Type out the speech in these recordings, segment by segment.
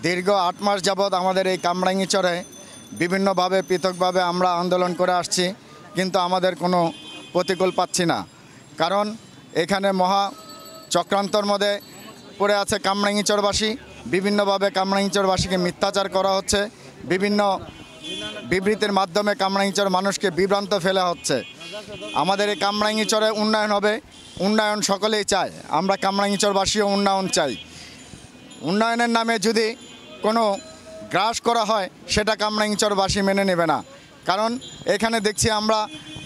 দীর্ঘ ৮ মাস যাবৎ আমাদের এই কামরাঙ্গীচরে বিভিন্নভাবে পৃথকভাবে আমরা আন্দোলন করে আসছি, কিন্তু আমাদের কোনো প্রতিকূল পাচ্ছি না। কারণ এখানে মহা চক্রান্তর মধ্যে পড়ে আছে কামরাঙ্গীচরবাসী। বিভিন্নভাবে কামরাঙ্গীচরবাসীকে মিথ্যাচার করা হচ্ছে, বিভিন্ন বিবৃতির মাধ্যমে কামরাঙ্গীচর মানুষকে বিভ্রান্ত ফেলা হচ্ছে। আমাদের এই কামরাঙ্গীচরে উন্নয়ন হবে, উন্নয়ন সকলেই চায়, আমরা কামরাঙ্গীচরবাসীও উন্নয়ন চাই। উন্নয়নের নামে যদি কোনো গ্রাস করা হয় সেটা কামরাঙ্গীচরবাসী মেনে নেবে না। কারণ এখানে দেখছি আমরা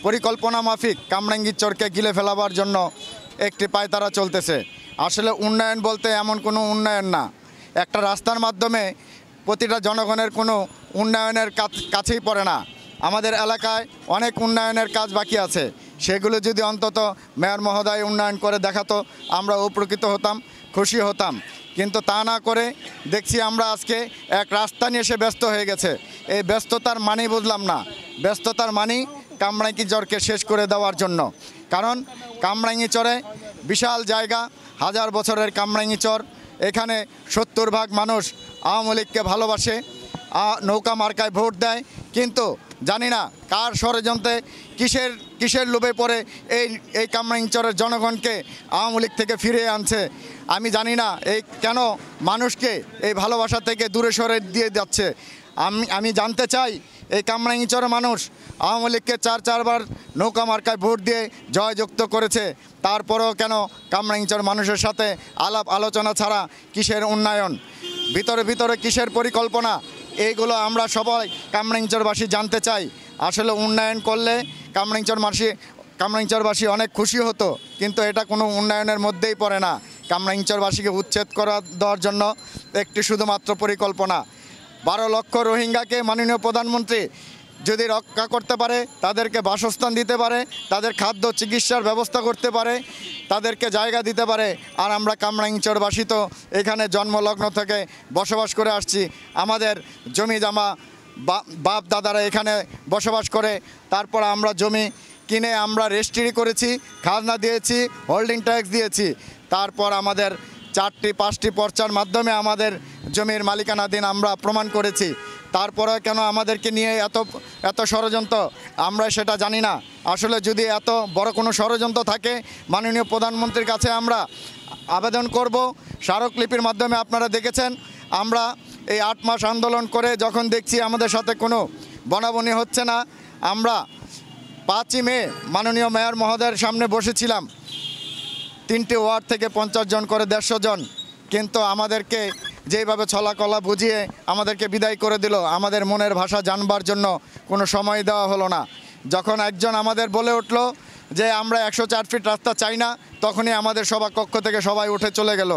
পরিকল্পনা মাফিক কামরাঙ্গীচরকে গিলে ফেলাবার জন্য একটি পায়তারা চলতেছে। আসলে উন্নয়ন বলতে এমন কোনো উন্নয়ন না। একটা রাস্তার মাধ্যমে প্রতিটা জনগণের কোনো উন্নয়নের কাছেই পড়ে না। আমাদের এলাকায় অনেক উন্নয়নের কাজ বাকি আছে, সেগুলো যদি অন্তত মেয়র মহোদয় উন্নয়ন করে দেখাতো আমরা উপকৃত হতাম, খুশি হতাম। কিন্তু তা না করে দেখছি আমরা আজকে এক রাস্তা নিয়ে এসে ব্যস্ত হয়ে গেছে। এই ব্যস্ততার মানেই বুঝলাম না। ব্যস্ততার মানেই কামরাঙ্গীচরকে শেষ করে দেওয়ার জন্য। কারণ কামরাঙ্গীচরে বিশাল জায়গা, 1000 বছরের কামরাঙ্গীচর। এখানে 70% মানুষ আওয়ামী লীগকে ভালোবাসে, নৌকা মার্কায় ভোট দেয়। কিন্তু জানি না কার ষড়যন্ত্রে কিসের লোভে পড়ে এই কামরাঙ্গীচরের জনগণকে আওয়ামী লীগ থেকে ফিরিয়ে আনছে। আমি জানি না এই কেন মানুষকে এই ভালোবাসা থেকে দূরে সরে দিয়ে যাচ্ছে। আমি জানতে চাই এই কামরাঙ্গীচরের মানুষ আওয়ামী লীগকে 4বার নৌকা মার্কায় ভোট দিয়ে জয়যুক্ত করেছে, তারপরেও কেন কামরাঙ্গীচর মানুষের সাথে আলাপ আলোচনা ছাড়া কিসের উন্নয়ন, ভিতরে কিসের পরিকল্পনা, এইগুলো আমরা সবাই কামরাঙ্গীচরবাসী জানতে চাই। আসলে উন্নয়ন করলে কামরাঙ্গীচরবাসী অনেক খুশি হতো, কিন্তু এটা কোনো উন্নয়নের মধ্যেই পড়ে না। কামরাঙ্গীচরবাসীকে উচ্ছেদ করা দেওয়ার জন্য একটি শুধুমাত্র পরিকল্পনা। 12 লক্ষ রোহিঙ্গাকে মাননীয় প্রধানমন্ত্রী যদি রক্ষা করতে পারে, তাদেরকে বাসস্থান দিতে পারে, তাদের খাদ্য চিকিৎসার ব্যবস্থা করতে পারে, তাদেরকে জায়গা দিতে পারে। আর আমরা কামরাঙ্গীচরবাসী তো এখানে জন্মলগ্ন থেকে বসবাস করে আসছি। আমাদের জমি জমা বাপ দাদারা এখানে বসবাস করে, তারপর আমরা জমি কিনে আমরা রেজিস্ট্রি করেছি, খাজনা দিয়েছি, হোল্ডিং ট্যাক্স দিয়েছি। তারপর আমাদের 4টি-5টি পর্চার মাধ্যমে আমাদের জমির মালিকানাধীন আমরা প্রমাণ করেছি। তারপরে কেন আমাদেরকে নিয়ে এত ষড়যন্ত্র, আমরা সেটা জানি না। আসলে যদি এত বড় কোনো ষড়যন্ত্র থাকে, মাননীয় প্রধানমন্ত্রীর কাছে আমরা আবেদন করব। স্মারকলিপির মাধ্যমে আপনারা দেখেছেন আমরা এই 8 মাস আন্দোলন করে যখন দেখছি আমাদের সাথে কোনো বনাবনি হচ্ছে না, আমরা 5ই মে মাননীয় মেয়র মহোদয়ের সামনে বসেছিলাম। 3টি ওয়ার্ড থেকে 50 জন করে 150 জন, কিন্তু আমাদেরকে যেইভাবে ছলাকলা বুঝিয়ে আমাদেরকে বিদায় করে দিল। আমাদের মনের ভাষা জানবার জন্য কোনো সময় দেওয়া হলো না। যখন একজন আমাদের বলে উঠল যে আমরা 104 ফিট রাস্তা চাই না, তখনই আমাদের সভাকক্ষ থেকে সবাই উঠে চলে গেল।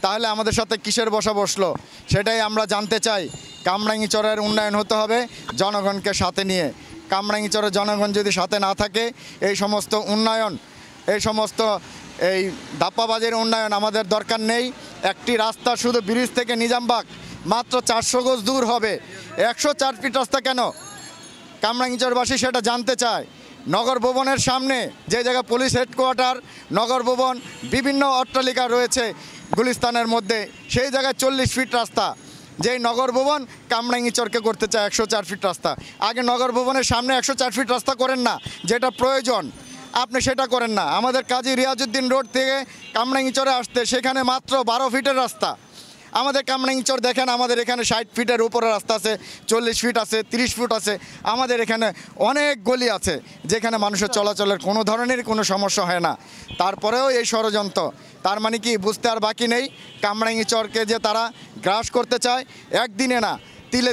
তাহলে আমাদের সাথে কিসের বসলো, সেটাই আমরা জানতে চাই। কামরাঙ্গীচরের উন্নয়ন হতে হবে জনগণকে সাথে নিয়ে। কামরাঙ্গীচরের জনগণ যদি সাথে না থাকে, এই সমস্ত উন্নয়ন, এই ধাপ্পাবাজির উন্নয়ন আমাদের দরকার নেই। একটি রাস্তা শুধু ব্রিজ থেকে নিজামবাগ মাত্র 400 গজ দূর হবে, 104 ফিট রাস্তা কেন? কামরাঙ্গীচরবাসী সেটা জানতে চায়। নগর ভবনের সামনে যে জায়গায় পুলিশ হেডকোয়ার্টার, নগর ভবন, বিভিন্ন অট্টালিকা রয়েছে গুলিস্তানের মধ্যে, সেই জায়গায় 40 ফিট রাস্তা। যেই নগর ভবন কামরাঙ্গীচরকে করতে চায় 104 ফিট রাস্তা। আগে নগর ভবনের সামনে 104 ফিট রাস্তা করেন না, যেটা প্রয়োজন আপনি সেটা করেন না। আমাদের কাজী রিয়াজউদ্দিন রোড থেকে কামরাঙ্গীচরে আসতে সেখানে মাত্র 12 ফিটের রাস্তা। আমাদের কামরাঙ্গীচর দেখেন, আমাদের এখানে 60 ফিটের উপরে রাস্তা আছে, 40 ফিট আছে, 30 ফুট আছে। আমাদের এখানে অনেক গলি আছে যেখানে মানুষের চলাচলের কোনো ধরনের কোনো সমস্যা হয় না। তারপরেও এই ষড়যন্ত্র, তার মানে কি বুঝতে আর বাকি নেই। কামরাঙ্গীচরকে যে তারা গ্রাস করতে চায়, একদিনে না তিলে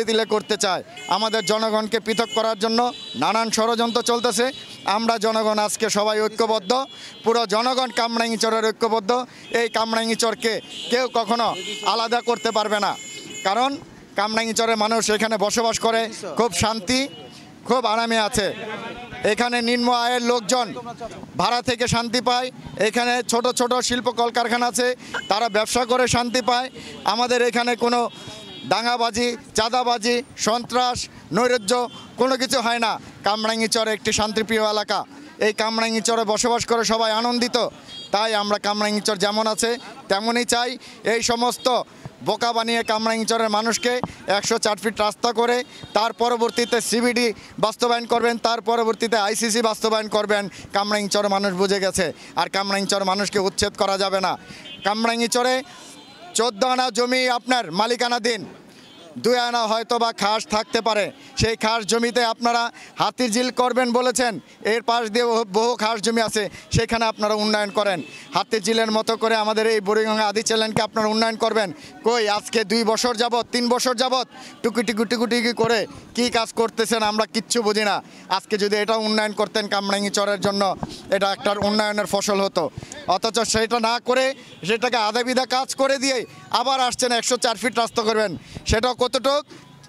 তিলে করতে চায়। আমাদের জনগণকে পৃথক করার জন্য নানান ষড়যন্ত্র চলতেছে। আমরা জনগণ আজকে সবাই ঐক্যবদ্ধ, পুরো জনগণ কামরাঙ্গীচরের ঐক্যবদ্ধ। এই কামরাঙ্গীচরকে কেউ কখনো আলাদা করতে পারবে না। কারণ কামরাঙ্গীচরের মানুষ এখানে বসবাস করে, খুব শান্তি, খুব আরামে আছে। এখানে নিম্ন আয়ের লোকজন ভাড়া থেকে শান্তি পায়। এখানে ছোট ছোট শিল্প কলকারখানা আছে, তারা ব্যবসা করে শান্তি পায়। আমাদের এখানে কোনো দাঙ্গাবাজি, চাঁদাবাজি, সন্ত্রাস, নৈরাজ্য কোনো কিছু হয় না। কামরাঙ্গীচর একটি শান্তিপ্রিয় এলাকা। এই কামরাঙ্গীচরে বসবাস করে সবাই আনন্দিত। তাই আমরা কামরাঙ্গীচর যেমন আছে তেমনই চাই। এই সমস্ত বোকা বানিয়ে কামরাঙ্গীরচরের মানুষকে 104 ফিট রাস্তা করে তার পরবর্তীতে সিবিডি বাস্তবায়ন করবেন, তার পরবর্তীতে আইসিসি বাস্তবায়ন করবেন। কামরাঙ্গীরচরের মানুষ বুঝে গেছে, আর কামরাঙ্গীরচরের মানুষকে উচ্ছেদ করা যাবে না। কামরাঙ্গীরচরে 14 আনা জমি আপনার মালিকানাধীন, 2 আনা হয়তো বা খাস থাকতে পারে। সেই খাস জমিতে আপনারা হাতির ঝিল করবেন বলেছেন, এর পাশ দিয়ে বহু খাস জমি আছে, সেখানে আপনারা উন্নয়ন করেন। হাতির ঝিলের মতো করে আমাদের এই বুড়িগঙ্গা আদি চ্যানেলকে আপনারা উন্নয়ন করবেন। কই আজকে 2 বছর যাবৎ 3 বছর যাবৎ টুকুটি করে কি কাজ করতেছেন আমরা কিচ্ছু বুঝি না। আজকে যদি এটা উন্নয়ন করতেন কামরাঙ্গীরচরের জন্য, এটা একটা উন্নয়নের ফসল হতো। অথচ সেটা না করে সেটাকে আধাবিধা কাজ করে দিয়ে আবার আসছেন 104 ফিট রাস্তা করবেন। সেটাও কতটুক?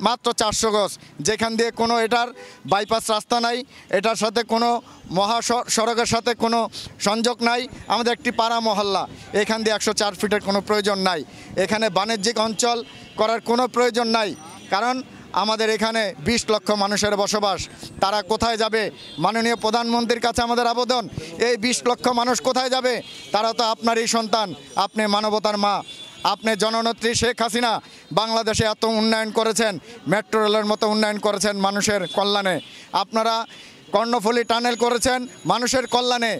মাত্র 400 গজ, যেখান দিয়ে কোনো এটার বাইপাস রাস্তা নাই, এটার সাথে কোনো সড়কের সাথে কোনো সংযোগ নাই। আমাদের একটি পাড়া মহল্লা, এখান দিয়ে 104 ফিটের কোনো প্রয়োজন নাই। এখানে বাণিজ্যিক অঞ্চল করার কোনো প্রয়োজন নাই, কারণ আমাদের এখানে 20 লক্ষ মানুষের বসবাস। তারা কোথায় যাবে? মাননীয় প্রধানমন্ত্রীর কাছে আমাদের আবেদন, এই 20 লক্ষ মানুষ কোথায় যাবে? তারা তো আপনারই সন্তান, আপনি মানবতার মা, আপনি জননেত্রী শেখ হাসিনা বাংলাদেশে এত উন্নয়ন করেছেন, মেট্রো রেলের মতো উন্নয়ন করেছেন মানুষের কল্যাণে। আপনারা কর্ণফুলী টানেল করেছেন মানুষের কল্যাণে,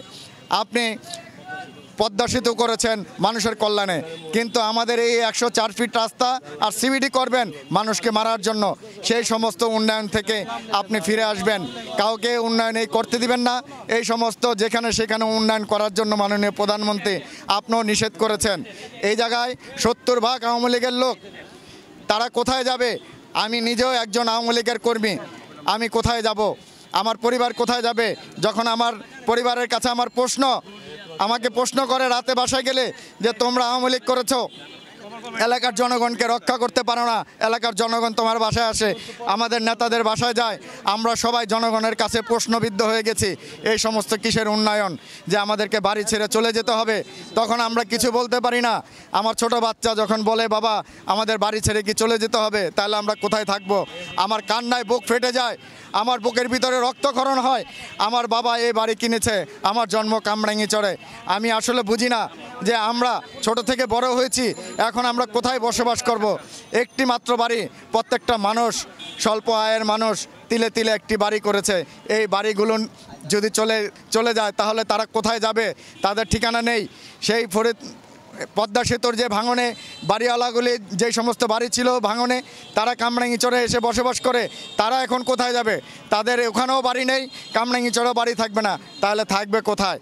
আপনি পদ্মা সেতু করেছেন মানুষের কল্যাণে। কিন্তু আমাদের এই 104 ফিট রাস্তা আর সিবিডি করবেন মানুষকে মারার জন্য। সেই সমস্ত উন্নয়ন থেকে আপনি ফিরে আসবেন, কাউকে উন্নয়ন এই করতে দিবেন না। এই সমস্ত যেখানে সেখানে উন্নয়ন করার জন্য মাননীয় প্রধানমন্ত্রী আপনিও নিষেধ করেছেন। এই জায়গায় 70% আওয়ামী লীগের লোক, তারা কোথায় যাবে? আমি নিজেও একজন আওয়ামী লীগের কর্মী, আমি কোথায় যাব? আমার পরিবার কোথায় যাবে? যখন আমার পরিবারের কাছে আমার আমাকে প্রশ্ন করে রাতে বাসায় গেলে যে তোমরা আওয়ামী লীগ করেছো, এলাকার জনগণকে রক্ষা করতে পারো না, এলাকার জনগণ তোমার বাসায় আসে, আমাদের নেতাদের বাসায় যায়, আমরা সবাই জনগণের কাছে প্রশ্নবিদ্ধ হয়ে গেছি এই সমস্ত কিসের উন্নয়ন, যে আমাদেরকে বাড়ি ছেড়ে চলে যেতে হবে। তখন আমরা কিছু বলতে পারি না। আমার ছোট বাচ্চা যখন বলে বাবা আমাদের বাড়ি ছেড়ে কি চলে যেতে হবে, তাহলে আমরা কোথায় থাকবো? আমার কান্নায় বুক ফেটে যায়, আমার বুকের ভিতরে রক্তক্ষরণ হয়। আমার বাবা এই বাড়ি কিনেছে, আমার জন্ম কামরাঙ্গীরচরে। আমি আসলে বুঝি না যে আমরা ছোট থেকে বড় হয়েছি, এখন আমরা কোথায় বসবাস করব? একটি মাত্র বাড়ি, প্রত্যেকটা মানুষ স্বল্প আয়ের মানুষ তিলে তিলে একটি বাড়ি করেছে। এই বাড়িগুলো যদি চলে যায় তাহলে তারা কোথায় যাবে? তাদের ঠিকানা নেই। সেই পদ্মা সেতুর যে ভাঙনে বাড়িওয়ালাগুলি যে সমস্ত বাড়ি ছিল ভাঙনে, তারা কামরাঙ্গীরচরে এসে বসবাস করে, তারা এখন কোথায় যাবে? তাদের ওখানেও বাড়ি নেই, কামরাঙ্গীরচরেও বাড়ি থাকবে না, তাহলে থাকবে কোথায়?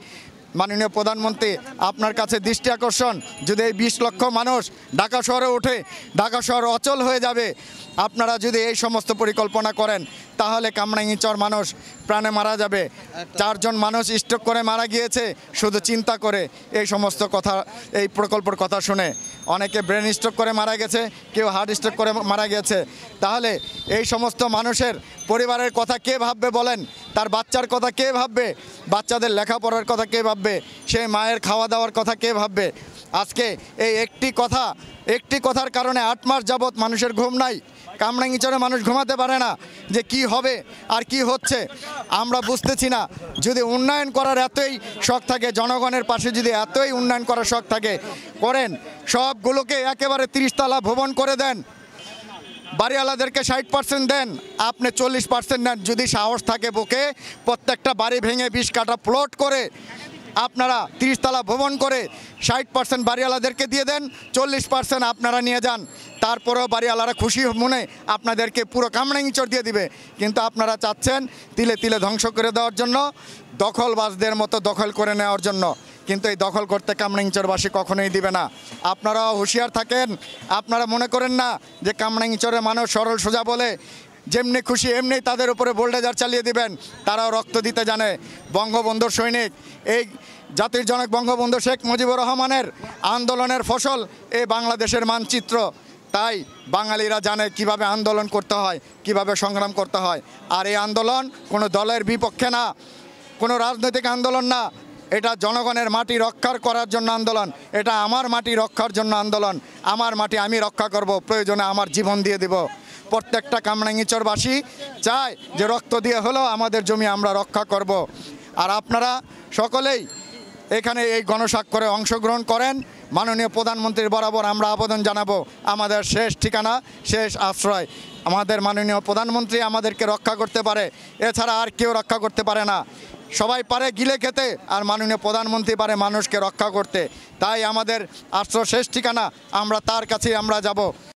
মাননীয় প্রধানমন্ত্রী আপনার কাছে দৃষ্টি আকর্ষণ, যদি এই 20 লক্ষ মানুষ ঢাকা শহরে ওঠে, ঢাকা শহর অচল হয়ে যাবে। আপনারা যদি এই সমস্ত পরিকল্পনা করেন তাহলে কামরাঙ্গীরচর মানুষ প্রাণে মারা যাবে। 4 জন মানুষ স্ট্রোক করে মারা গিয়েছে শুধু চিন্তা করে, এই সমস্ত কথা, এই প্রকল্পের কথা শুনে। অনেকে ব্রেন স্ট্রোক করে মারা গেছে, কেউ হার্ট স্ট্রোক করে মারা গেছে। তাহলে এই সমস্ত মানুষের পরিবারের কথা কে ভাববে বলেন? তার বাচ্চার কথা কে ভাববে? বাচ্চাদের লেখাপড়ার কথা কে ভাববে? সেই মায়ের খাওয়া দাওয়ার কথা কে ভাববে? আজকে এই একটি কথার কারণে 8 মাস যাবৎ মানুষের ঘুম নাই। কামরাঙ্গীরচরে মানুষ ঘুমাতে পারে না যে কি হবে আর কি হচ্ছে, আমরা বুঝতেছি না। যদি উন্নয়ন করার এতই শখ থাকে, জনগণের পাশে যদি এতই উন্নয়ন করার শখ থাকে, করেন। সবগুলোকে একেবারে 30 তলা ভবন করে দেন, বাড়িওয়ালাদেরকে 60% দেন, আপনি 40% নেন। যদি সাহস থাকে বুকে, প্রত্যেকটা বাড়ি ভেঙে 20 কাঠা প্লট করে আপনারা 30 তলা ভবন করে 60% বাড়িওয়ালাদেরকে দিয়ে দেন, 40% আপনারা নিয়ে যান। তারপরেও বাড়িওয়ালারা খুশি মনে আপনাদেরকে পুরো কামরাঙ্গীরচর দিয়ে দিবে। কিন্তু আপনারা চাচ্ছেন তিলে তিলে ধ্বংস করে দেওয়ার জন্য, দখলবাজদের মতো দখল করে নেওয়ার জন্য। কিন্তু এই দখল করতে কামরাঙ্গীরচরবাসী কখনোই দিবে না। আপনারাও হুঁশিয়ার থাকেন। আপনারা মনে করেন না যে কামরাঙ্গীরচরের মানুষ সরল সোজা বলে যেমনি খুশি এমনি তাদের উপরে বোল্ডেজার চালিয়ে দিবেন। তারাও রক্ত দিতে জানে। বঙ্গবন্ধুর সৈনিক, এই জাতির জনক বঙ্গবন্ধু শেখ মুজিবুর রহমানের আন্দোলনের ফসল এই বাংলাদেশের মানচিত্র। তাই বাঙালিরা জানে কিভাবে আন্দোলন করতে হয়, কিভাবে সংগ্রাম করতে হয়। আর এই আন্দোলন কোনো দলের বিপক্ষে না, কোনো রাজনৈতিক আন্দোলন না, এটা জনগণের মাটি রক্ষার করার জন্য আন্দোলন। এটা আমার মাটি রক্ষার জন্য আন্দোলন। আমার মাটি আমি রক্ষা করব, প্রয়োজনে আমার জীবন দিয়ে দেব। প্রত্যেকটা কামরাঙ্গীরচরবাসী চায় যে রক্ত দিয়ে হলেও আমাদের জমি আমরা রক্ষা করব। আর আপনারা সকলেই এখানে এই গণস্বাক্ষরে অংশগ্রহণ করেন। মাননীয় প্রধানমন্ত্রীর বরাবর আমরা আবেদন জানাবো, আমাদের শেষ ঠিকানা, শেষ আশ্রয় আমাদের মাননীয় প্রধানমন্ত্রী আমাদেরকে রক্ষা করতে পারে, এছাড়া আর কেউ রক্ষা করতে পারে না। সবাই পারে গিলে খেতে, আর মাননীয় প্রধানমন্ত্রী পারে মানুষকে রক্ষা করতে। তাই আমাদের আশ্রয় শেষ ঠিকানা, আমরা তার কাছেই আমরা যাব।